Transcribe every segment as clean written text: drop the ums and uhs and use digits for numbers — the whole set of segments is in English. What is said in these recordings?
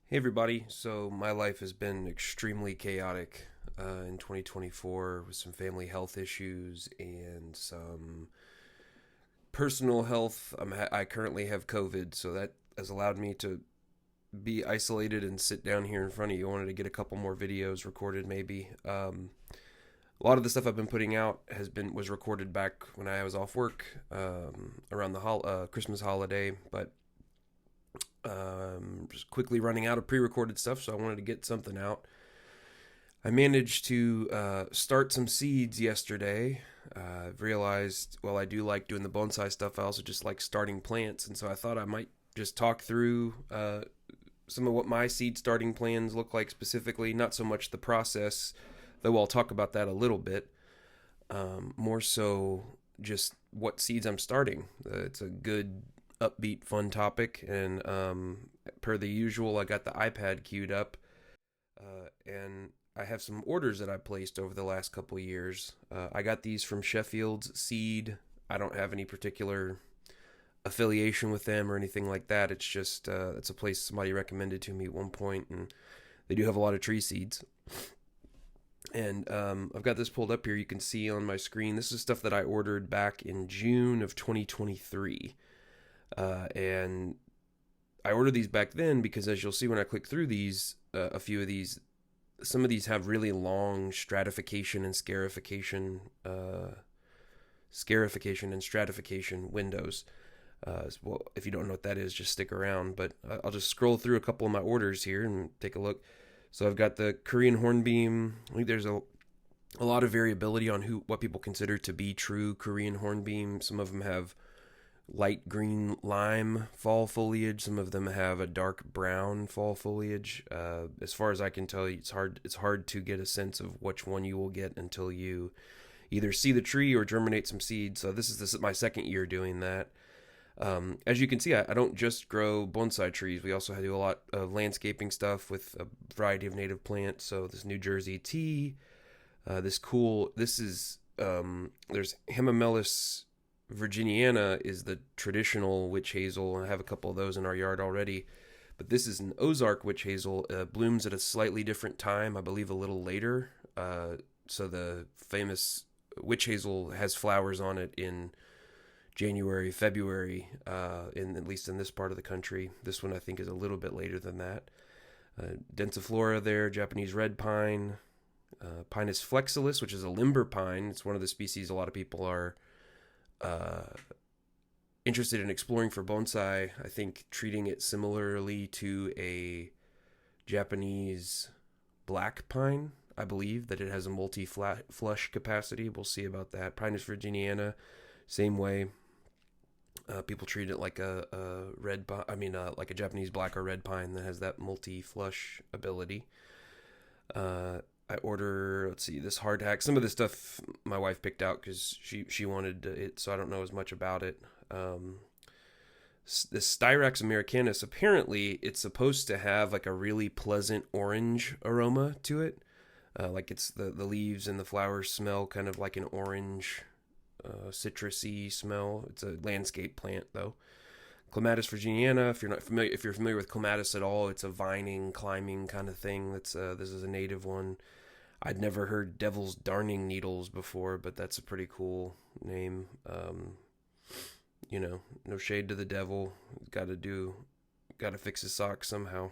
Hey everybody, so my life has been extremely chaotic in 2024 with some family health issues and some personal health. I currently have COVID, so that has allowed me to be isolated and sit down here in front of you. I wanted to get a couple more videos recorded maybe. A lot of the stuff I've been putting out was recorded back when I was off work around the Christmas holiday, but just quickly running out of pre-recorded stuff, so I wanted to get something out. I managed to start some seeds yesterday. Realized, well, I do like doing the bonsai stuff. I also just like starting plants, and so I thought I might just talk through some of what my seed starting plans look like specifically. Not so much the process, though I'll talk about that a little bit. More so just what seeds I'm starting. It's a good, upbeat, fun topic, and per the usual, I got the iPad queued up, and I have some orders that I placed over the last couple years. I got these from Sheffield's Seed. I don't have any particular affiliation with them or anything like that. It's just it's a place somebody recommended to me at one point, and they do have a lot of tree seeds. And I've got this pulled up here. You can see on my screen. This is stuff that I ordered back in June of 2023, and I ordered these back then because, as you'll see when I click through these, a few of these, some of these have really long stratification and stratification windows. Well, if you don't know what that is, just stick around. But I'll just scroll through a couple of my orders here and take a look. So I've got the Korean hornbeam. I think there's a lot of variability on what people consider to be true Korean hornbeam. Some of them have light green lime fall foliage. Some of them have a dark brown fall foliage. As far as I can tell, it's hard to get a sense of which one you will get until you either see the tree or germinate some seeds. So this is my second year doing that. As you can see, I don't just grow bonsai trees. We also do a lot of landscaping stuff with a variety of native plants. So this New Jersey tea, there's Hamamelis virginiana is the traditional witch hazel. I have a couple of those in our yard already. But this is an Ozark witch hazel. Blooms at a slightly different time, I believe a little later. So the famous witch hazel has flowers on it in January, February, at least in this part of the country. This one I think is a little bit later than that. Densiflora there, Japanese red pine, Pinus flexilis, which is a limber pine. It's one of the species a lot of people are interested in exploring for bonsai. I think treating it similarly to a Japanese black pine. I believe that it has a multi-flush capacity. We'll see about that. Pinus virginiana, same way. People treat it like a red pine. Like a Japanese black or red pine that has that multi-flush ability. I order, let's see, this hardtack. Some of this stuff my wife picked out because she wanted it, so I don't know as much about it. This Styrax americanus, apparently it's supposed to have like a really pleasant orange aroma to it. Like it's the leaves and the flowers smell kind of like an orange, citrusy smell. It's a landscape plant though. Clematis virginiana. If you're familiar with clematis at all, it's a vining, climbing kind of thing. This is a native one. I'd never heard devil's darning needles before, but that's a pretty cool name. No shade to the devil. Got to fix his socks somehow.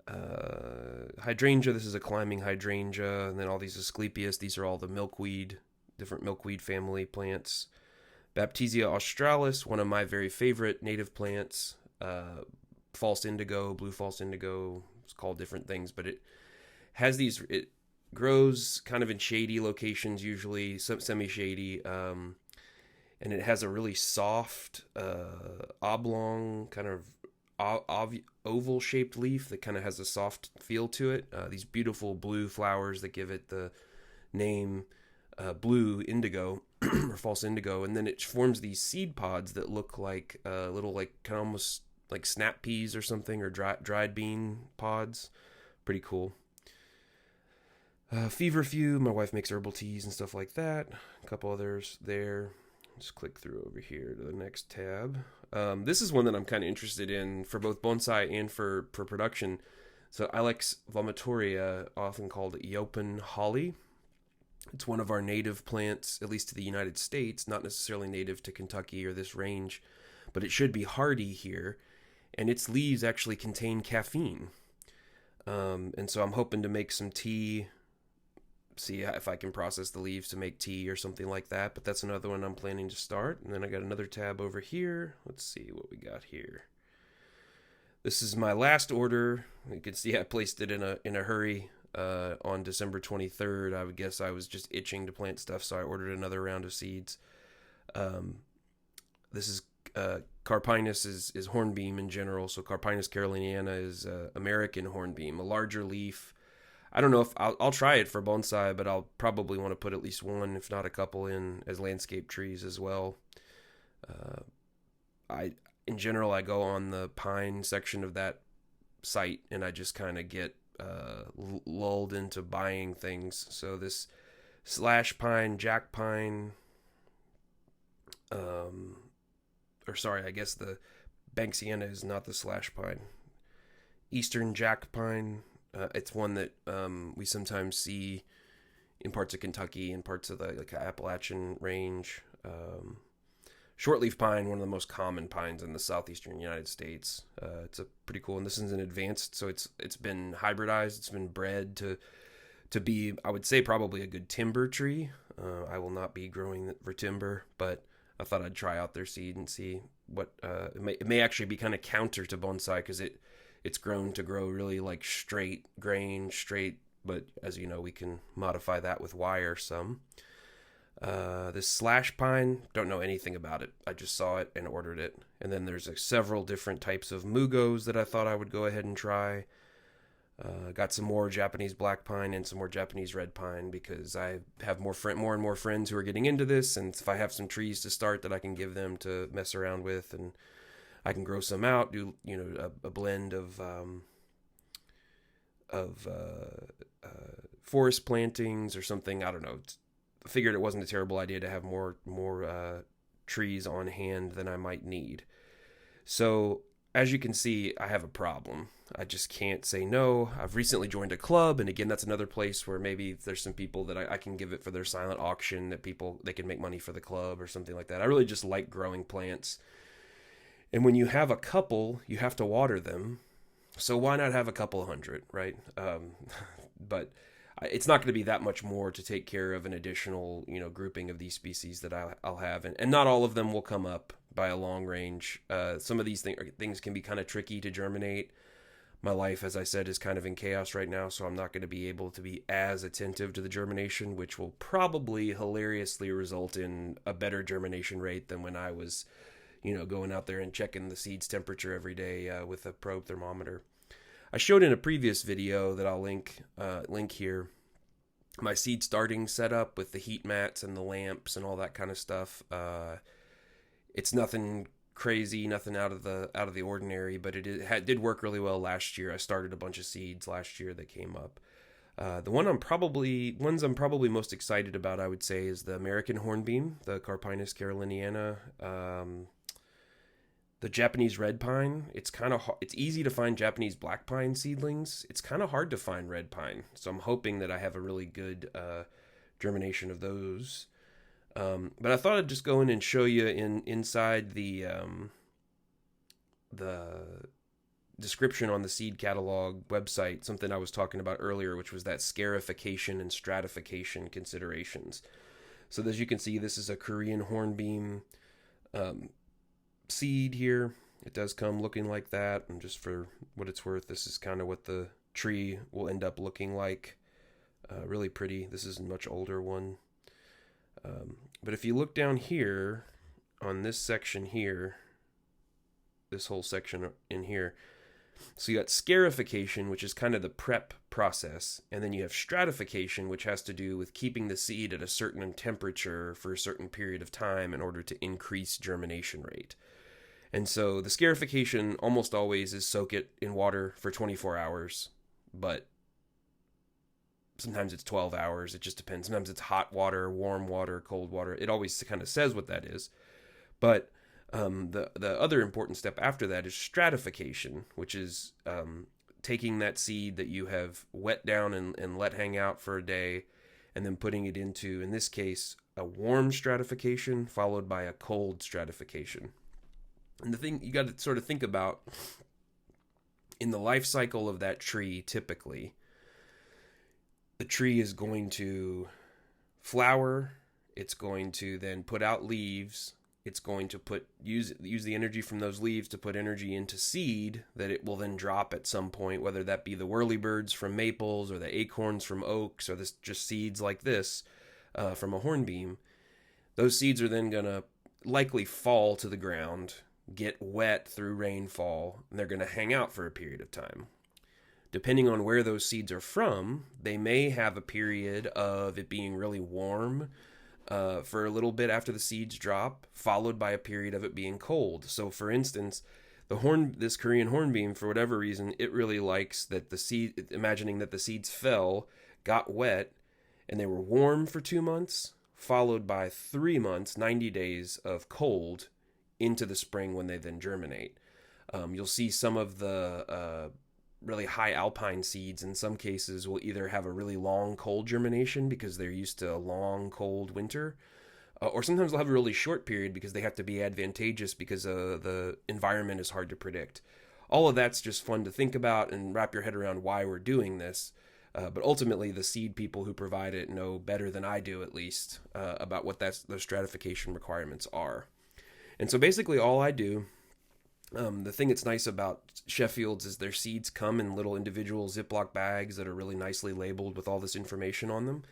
Hydrangea. This is a climbing hydrangea, and then all these Asclepias. These are all the different milkweed family plants. Baptisia australis, one of my very favorite native plants. False indigo, blue false indigo. It's called different things, but it grows kind of in shady locations, usually semi-shady, and it has a really soft, oblong, kind of oval-shaped leaf that kind of has a soft feel to it. These beautiful blue flowers that give it the name blue indigo or false indigo, and then it forms these seed pods that look like little, like kind of almost like snap peas or something, or dried bean pods. Pretty cool. Feverfew, my wife makes herbal teas and stuff like that. A couple others there. Just click through over here to the next tab. This is one that I'm kind of interested in for both bonsai and for production. So Ilex vomitoria, often called Ethiopian holly. It's one of our native plants, at least to the United States, not necessarily native to Kentucky or this range, but it should be hardy here. And its leaves actually contain caffeine. And so I'm hoping to make some tea, see if I can process the leaves to make tea or something like that. But that's another one I'm planning to start. And then I got another tab over here. Let's see what we got here. This is my last order. You can see I placed it in a hurry on December 23rd. I would guess I was just itching to plant stuff, so I ordered another round of seeds. This is Carpinus is hornbeam in general. So Carpinus caroliniana is American hornbeam, a larger leaf. I don't know if I'll try it for bonsai, but I'll probably want to put at least one, if not a couple, in as landscape trees as well. In general, I go on the pine section of that site, and I just kind of get lulled into buying things. So this slash pine, jack pine, or sorry, I guess the Banksiana is not the slash pine. Eastern jack pine, it's one that we sometimes see in parts of Kentucky and parts of the Appalachian range. Shortleaf pine, one of the most common pines in the southeastern United States. It's a pretty cool, and this is an advanced, so it's been hybridized. It's been bred to be, I would say, probably a good timber tree. I will not be growing it for timber, but I thought I'd try out their seed and see what it may actually be kind of counter to bonsai, because it's grown to grow really like straight grain, but as you know, we can modify that with wire some. This slash pine, don't know anything about it. I just saw it and ordered it. And then there's several different types of mugos that I thought I would go ahead and try. Got some more Japanese black pine and some more Japanese red pine, because I have more and more friends who are getting into this, and if I have some trees to start that I can give them to mess around with, and I can grow some out, do a blend of forest plantings or something. I don't know. I figured it wasn't a terrible idea to have more trees on hand than I might need. So as you can see, I have a problem. I just can't say no. I've recently joined a club, and again, that's another place where maybe there's some people that I can give it for their silent auction, that they can make money for the club or something like that. I really just like growing plants. And when you have a couple, you have to water them. So why not have a couple hundred, right? But it's not going to be that much more to take care of an additional, grouping of these species that I'll have. And not all of them will come up by a long range. Some of these things can be kind of tricky to germinate. My life, as I said, is kind of in chaos right now, so I'm not going to be able to be as attentive to the germination, which will probably hilariously result in a better germination rate than when I was, going out there and checking the seed's temperature every day with a probe thermometer. I showed in a previous video that I'll link here, my seed starting setup with the heat mats and the lamps and all that kind of stuff. It's nothing crazy, nothing out of the ordinary, but it did work really well last year. I started a bunch of seeds last year that came up. The ones I'm probably most excited about, I would say, is the American hornbeam, the Carpinus caroliniana. The Japanese red pine, it's easy to find Japanese black pine seedlings. It's kind of hard to find red pine. So I'm hoping that I have a really good germination of those. But I thought I'd just go in and show you inside the description on the seed catalog website, something I was talking about earlier, which was that scarification and stratification considerations. So as you can see, this is a Korean hornbeam seed here. It does come looking like that, and just for what it's worth, this is kind of what the tree will end up looking like. Really pretty. This is a much older one. But if you look down here on this section here, this whole section in here, so you got scarification, which is kind of the prep process, and then you have stratification, which has to do with keeping the seed at a certain temperature for a certain period of time in order to increase germination rate. And so the scarification almost always is soak it in water for 24 hours, but sometimes it's 12 hours. It just depends. Sometimes it's hot water, warm water, cold water. It always kind of says what that is. But The other important step after that is stratification, which is taking that seed that you have wet down and let hang out for a day, and then putting it into, in this case, a warm stratification followed by a cold stratification. And the thing you got to sort of think about in the life cycle of that tree, typically, the tree is going to flower, it's going to then put out leaves, it's going to use the energy from those leaves to put energy into seed that it will then drop at some point, whether that be the whirlybirds from maples or the acorns from oaks or just seeds like this from a hornbeam. Those seeds are then going to likely fall to the ground, get wet through rainfall, and they're going to hang out for a period of time. Depending on where those seeds are from, they may have a period of it being really warm for a little bit after the seeds drop, followed by a period of it being cold. So, for instance, this Korean hornbeam, for whatever reason, it really likes that the seed, imagining that the seeds fell, got wet, and they were warm for 2 months, followed by 3 months, 90 days of cold into the spring when they then germinate. You'll see some of the really high alpine seeds in some cases will either have a really long cold germination because they're used to a long cold winter, or sometimes they'll have a really short period because they have to be advantageous because the environment is hard to predict. All of that's just fun to think about and wrap your head around why we're doing this. But ultimately, the seed people who provide it know better than I do, at least, about what those stratification requirements are. And so basically all I do, the thing that's nice about Sheffield's is their seeds come in little individual Ziploc bags that are really nicely labeled with all this information on them.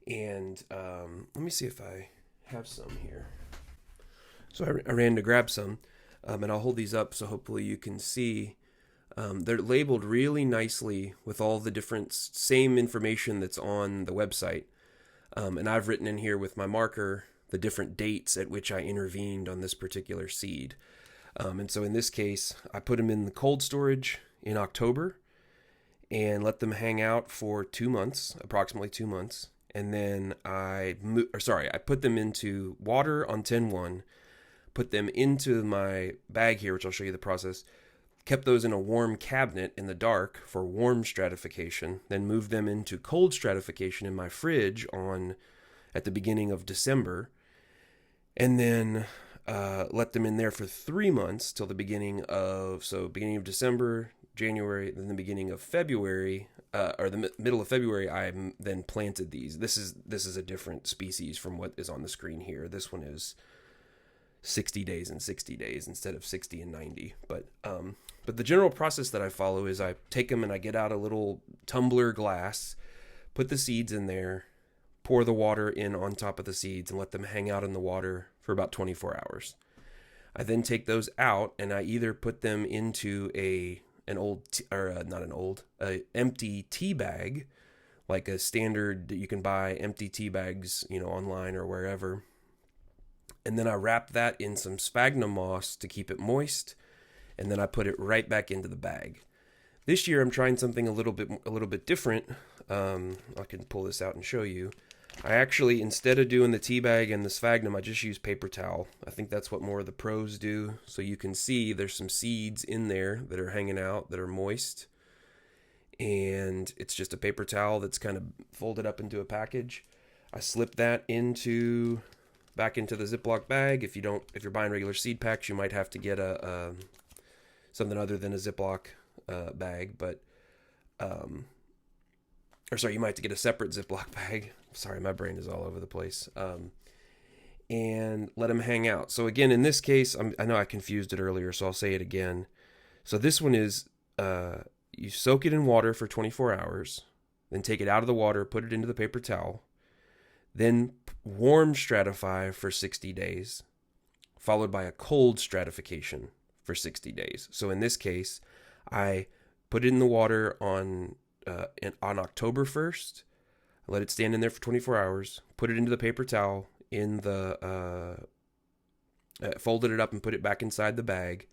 And let me see if I have some here. So I ran to grab some, and I'll hold these up so hopefully you can see. They're labeled really nicely with all the different same information that's on the website. And I've written in here with my marker the different dates at which I intervened on this particular seed. And so in this case, I put them in the cold storage in October and let them hang out for 2 months, approximately 2 months. And then I put them into water on 10-1, put them into my bag here, which I'll show you the process, kept those in a warm cabinet in the dark for warm stratification, then moved them into cold stratification in my fridge at the beginning of December, and then let them in there for 3 months till the beginning of December, January, then the beginning of February, or the middle of February. I then planted these. This is a different species from what is on the screen here. This one is 60 days and 60 days instead of 60 and 90. But the general process that I follow is I take them and I get out a little tumbler glass, put the seeds in there, pour the water in on top of the seeds, and let them hang out in the water for about 24 hours. I then take those out and I either put them into an empty tea bag, like a standard that you can buy empty tea bags, online or wherever. And then I wrap that in some sphagnum moss to keep it moist, and then I put it right back into the bag. This year I'm trying something a little bit different. I can pull this out and show you. I actually, instead of doing the tea bag and the sphagnum, I just use paper towel. I think that's what more of the pros do. So you can see there's some seeds in there that are hanging out that are moist. And it's just a paper towel that's kind of folded up into a package. I slip that back into the Ziploc bag. If you're buying regular seed packs, you might have to get something other than a Ziploc bag, you might have to get a separate Ziploc bag. Sorry, my brain is all over the place. And let them hang out. So again, in this case, I know I confused it earlier, so I'll say it again. So this one is, you soak it in water for 24 hours, then take it out of the water, put it into the paper towel, then warm stratify for 60 days, followed by a cold stratification for 60 days. So in this case, I put it in the water on October 1st, let it stand in there for 24 hours, put it into the paper towel, folded it up and put it back inside the bag,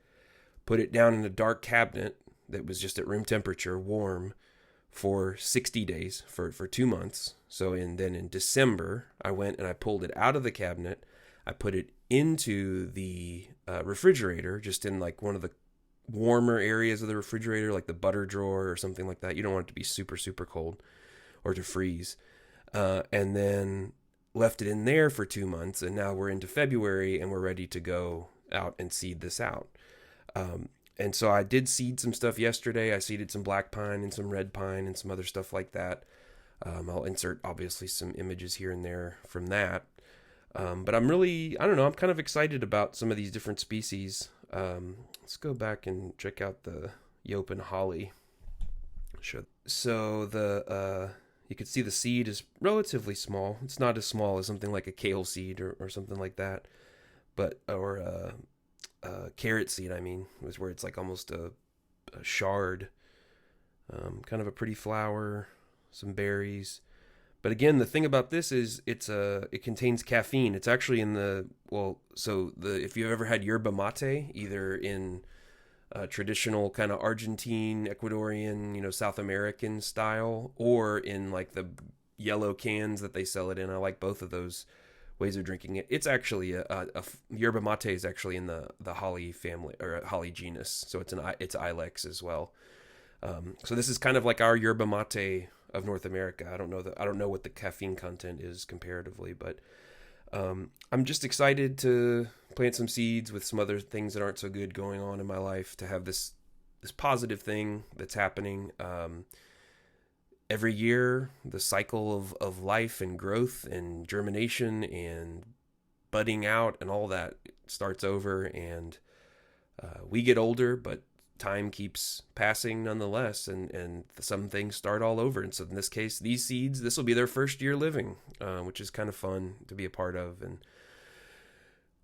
put it down in a dark cabinet that was just at room temperature, warm, for 60 days, for 2 months. So then in December, I went and I pulled it out of the cabinet. I put it into the refrigerator, just in like one of the warmer areas of the refrigerator, like the butter drawer or something like that. You don't want it to be super, super cold or to freeze. And then left it in there for 2 months. And now we're into February and we're ready to go out and seed this out. And so I did seed some stuff yesterday. I seeded some black pine and some red pine and some other stuff like that. I'll insert obviously some images here and there from that. But I'm really, I don't know, I'm kind of excited about some of these different species. Let's go back and check out the Yopen holly. So you can see the seed is relatively small. It's not as small as something like a kale seed or something like that, or a carrot seed. I mean, was where it's like almost a shard. Kind of a pretty flower, some berries. But again, the thing about this is it contains caffeine. It's actually in if you've ever had yerba mate, either in traditional kind of Argentine, Ecuadorian, South American style, or in like the yellow cans that they sell it in. I like both of those ways of drinking it. It's actually yerba mate is actually in the holly family or holly genus, so it's Ilex as well. So this is kind of like our yerba mate of North America. I don't know what the caffeine content is comparatively, but I'm just excited to plant some seeds with some other things that aren't so good going on in my life, to have this positive thing that's happening. Every year, the cycle of life and growth and germination and budding out and all that starts over, and we get older, but time keeps passing nonetheless, and some things start all over. And so in this case, these seeds, this will be their first year living, which is kind of fun to be a part of. And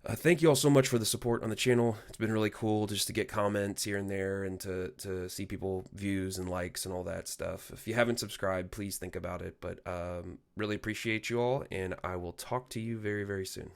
thank you all so much for the support on the channel. It's been really cool just to get comments here and there, and to see people views and likes and all that stuff. If you haven't subscribed, please think about it. But really appreciate you all, and I will talk to you very, very soon.